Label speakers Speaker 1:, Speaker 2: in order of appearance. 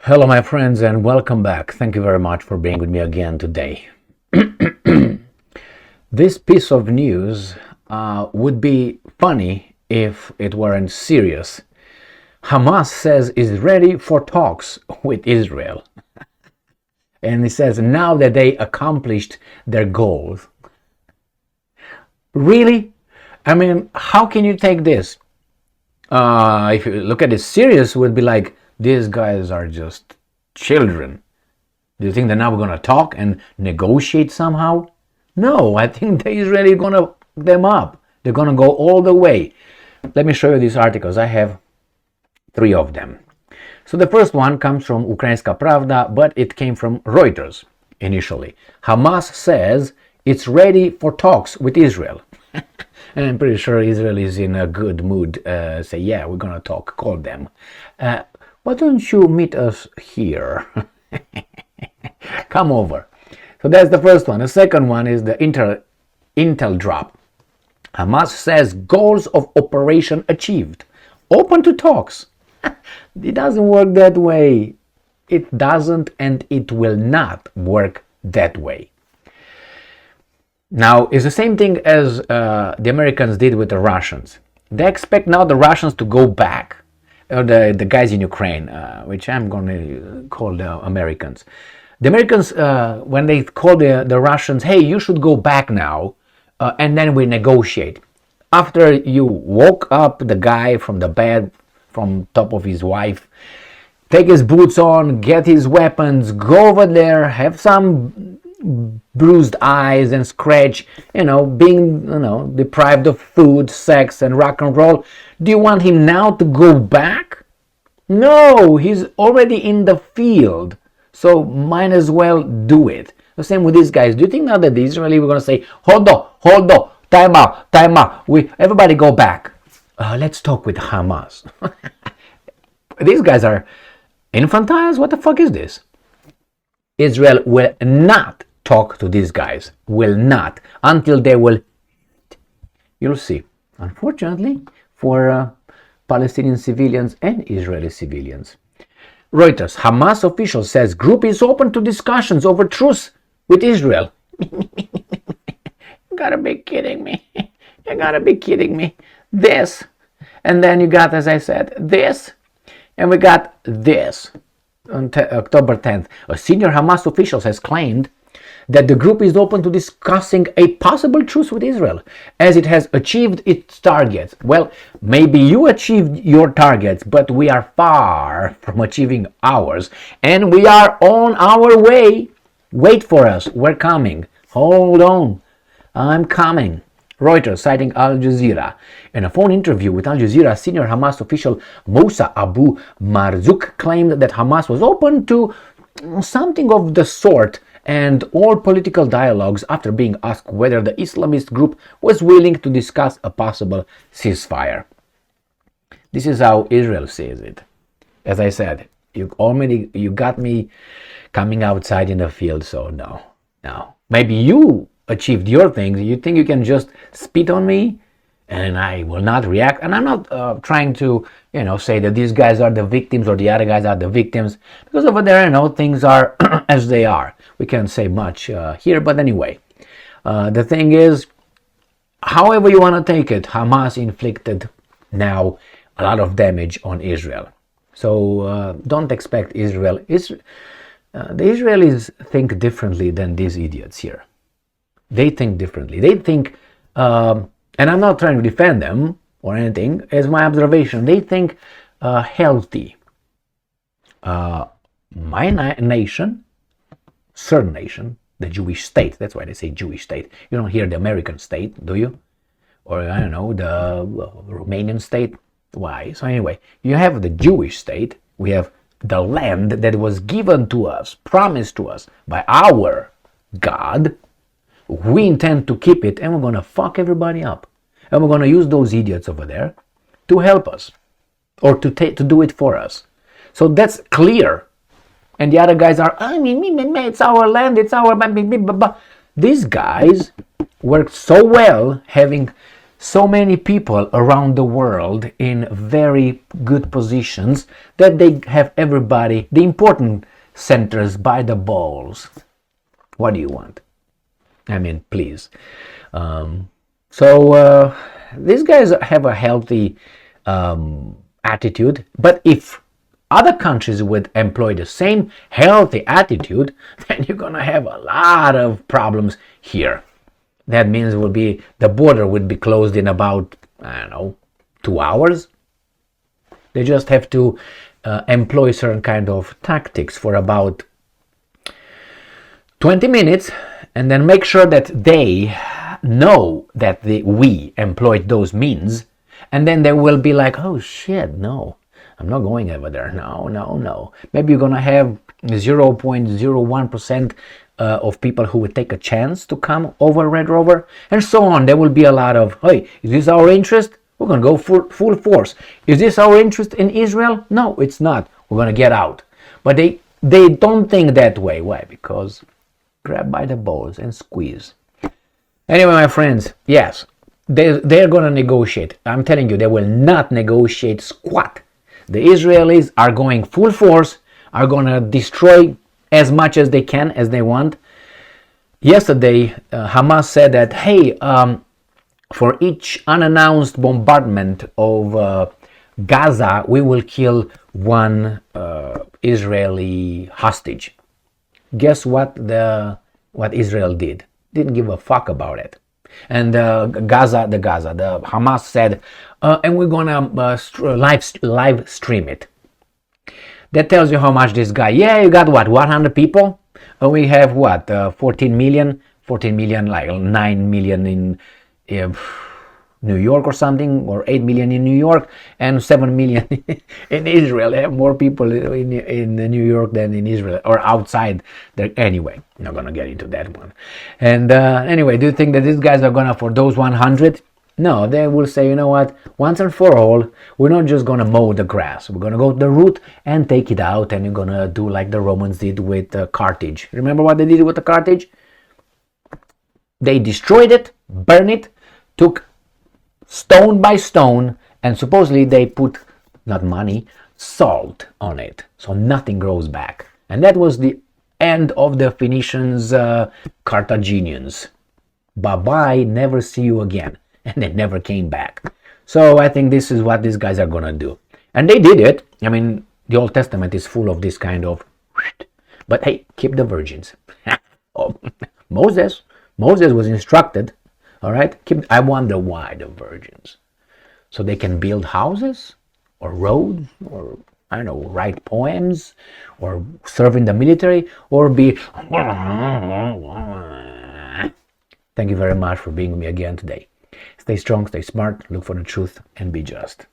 Speaker 1: Hello, my friends, and welcome back. Thank you very much for being with me again today. This piece of news would be funny if it weren't serious. Hamas says is ready for talks with Israel. And it says now that they accomplished their goals. Really? I mean, how can you take this? If you look at it serious, it would be like, these guys are just children. Do you think they're now going to talk and negotiate somehow? No, I think the Israelis are going to fuck them up. They're going to go all the way. Let me show you these articles. I have 3 of them. So the first one comes from Ukrainska Pravda, but it came from Reuters initially. Hamas says it's ready for talks with Israel. And I'm pretty sure Israel is in a good mood. Say, yeah, we're going to talk. Call them. Why don't you meet us here? Come over. So that's the first one. The second one is the Intel drop. Hamas says goals of operation achieved. Open to talks. It doesn't work that way. It doesn't, and it will not work that way. Now, it's the same thing as the Americans did with the Russians. They expect now the Russians to go back. Or the guys in Ukraine, which I'm going to call the Americans. The Americans, when they call the Russians, hey, you should go back now, and then we negotiate. After you woke up the guy from the bed, from top of his wife, take his boots on, get his weapons, go over there, have some bruised eyes and scratch, being, deprived of food, sex, and rock and roll. Do you want him now to go back? No, he's already in the field, so might as well do it. The same with these guys. Do you think now that the Israelis were going to say, hold on, time out, everybody go back. Let's talk with Hamas. These guys are infantiles. What the fuck is this? Israel will not talk to these guys. Will not. Until they will. You'll see. Unfortunately, for Palestinian civilians and Israeli civilians. Reuters, Hamas official says group is open to discussions over truce with Israel. You gotta be kidding me. You gotta be kidding me. This. And then you got, as I said, this. And we got this. On October 10th, a senior Hamas official has claimed that the group is open to discussing a possible truce with Israel as it has achieved its targets. Well, maybe you achieved your targets, but we are far from achieving ours, and we are on our way. Wait for us. We're coming. Hold on. I'm coming. Reuters, citing Al Jazeera. In a phone interview with Al Jazeera, senior Hamas official Moussa Abu Marzouk claimed that Hamas was open to something of the sort and all political dialogues after being asked whether the Islamist group was willing to discuss a possible ceasefire. This is how Israel sees it. As I said, you got me coming outside in the field, so no. Maybe you achieved your things. You think you can just spit on me and I will not react? And I'm not trying to, say that these guys are the victims or the other guys are the victims, because over there, things are as they are. We can't say much here, but anyway, the thing is, however you want to take it, Hamas inflicted now a lot of damage on Israel. So don't expect Israel. The Israelis think differently than these idiots here. They think differently. They think, and I'm not trying to defend them or anything, as my observation, they think healthy. My nation, certain nation, the Jewish state, that's why they say Jewish state. You don't hear the American state, do you? Or, I don't know, the Romanian state. Why? So anyway, you have the Jewish state, we have the land that was given to us, promised to us by our God. We intend to keep it, and we're going to fuck everybody up. And we're going to use those idiots over there to help us, or to do it for us. So that's clear. And the other guys are, it's our land, it's our... These guys worked so well having so many people around the world in very good positions that they have everybody, the important centers, by the balls. What do you want? I mean, please. So these guys have a healthy attitude, but if other countries would employ the same healthy attitude, then you're gonna have a lot of problems here. That means the border would be closed in about, I don't know, 2 hours. They just have to employ certain kind of tactics for about 20 minutes, and then make sure that they know that we employed those means, and then they will be like, oh shit, no, I'm not going over there. No. Maybe you're gonna have 0.01% of people who would take a chance to come over Red Rover, and so on. There will be a lot of, hey, is this our interest? We're gonna go full force. Is this our interest in Israel? No, it's not. We're gonna get out. But they don't think that way. Why? Because grab by the balls and squeeze. Anyway, my friends, yes, they're gonna negotiate. I'm telling you, they will not negotiate squat. The Israelis are going full force, are gonna destroy as much as they can, as they want. Yesterday, Hamas said that, hey, for each unannounced bombardment of Gaza, we will kill one Israeli hostage. Guess what Israel did? Didn't give a fuck about it. And the Hamas said, and we're gonna live stream it. That tells you how much this guy. Yeah, you got what, 100 people? We have what, 14 million, like 9 million in New York or something, or 8 million in New York, and 7 million in Israel. They have more people in New York than in Israel, or outside there. Anyway, I'm not gonna get into that one. And anyway, do you think that these guys are gonna, for those 100? No, they will say, you know what, once and for all, we're not just gonna mow the grass. We're gonna go to the root and take it out, and you're gonna do like the Romans did with Carthage. Remember what they did with the Carthage? They destroyed it, burned it, took stone by stone, and supposedly they put, not money, salt on it, so nothing grows back. And that was the end of the Phoenicians, Carthaginians. Bye-bye, never see you again. And they never came back. So I think this is what these guys are gonna do. And they did it. I mean, the Old Testament is full of this kind of, but hey, keep the virgins. Oh, Moses was instructed, all right? I wonder why the virgins. So they can build houses or roads, or I don't know, write poems, or serve in the military, or be. Thank you very much for being with me again today. Stay strong, stay smart, look for the truth, and be just.